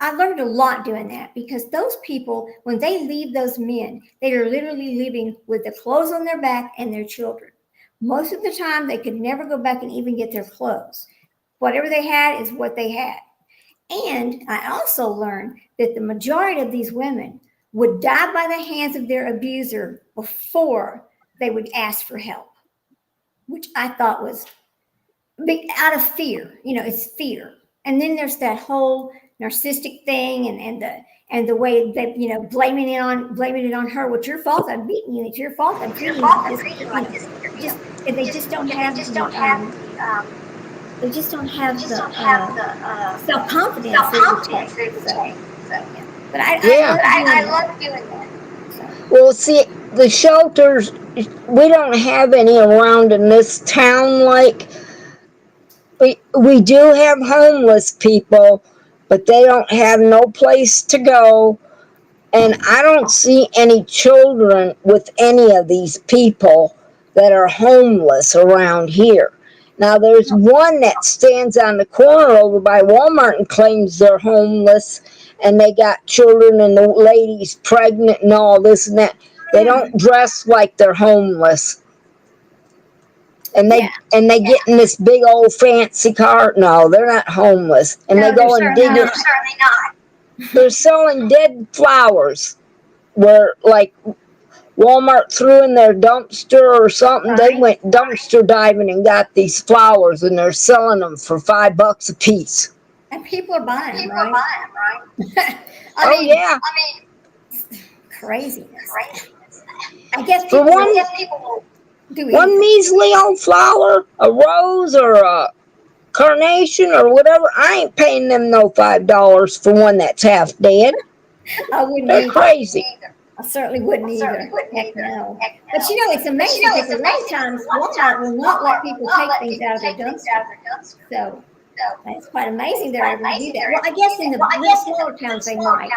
I learned a lot doing that because those people, when they leave those men, they are literally living with the clothes on their back and their children. Most of the time, they could never go back and even get their clothes. Whatever they had is what they had. And I also learned that the majority of these women would die by the hands of their abuser before they would ask for help, which I thought was big, out of fear. It's fear. And then there's that whole narcissistic thing and the way that blaming it on her. Well, it's your fault. I'm beating you. It's your fault. I'm treating you like this. And they just don't have the self-confidence it would take. But I love doing that.
Well, see, the shelters, we don't have any around in this town. Like, we do have homeless people, but they don't have no place to go. And I don't see any children with any of these people that are homeless around here. Now, there's one that stands on the corner over by Walmart and claims they're homeless, and they got children and the lady's pregnant and all this and that. They don't dress like they're homeless. And they get in this big old fancy car. No, they're not homeless. And they go and dig it.
Certainly not.
They're selling dead flowers where, like, Walmart threw in their dumpster or something. They went dumpster diving and got these flowers, and they're selling them for $5 a piece.
And people are buying them, right?
Yeah.
Craziness. I guess
For
people
one measly old flower, a rose or a carnation or whatever, I ain't paying them no $5 for one that's half dead.
I wouldn't
They're
either.
crazy.
I certainly wouldn't either. Heck no. But it's amazing because a lot of times Walmart will not let people take things out of their dumpster. So it's quite amazing they're able to do that. Well, I guess in the smaller towns they might,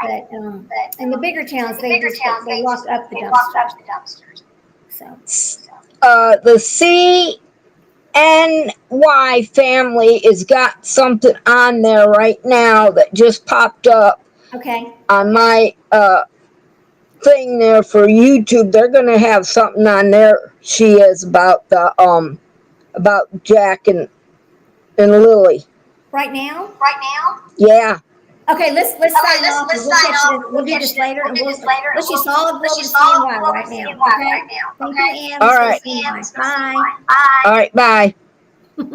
but in the bigger towns they lock up the dumpsters. So
The CNY family has got something on there right now that just popped up
okay.
on my thing there for YouTube. They're gonna have something on there. She is about the about Jack and Lily.
Right now?
Yeah.
Okay, let's sign off. We'll do this later. Let's just all go to CNY right now. Okay? Thank you, Ann.
All right.
Bye.
All right. Bye.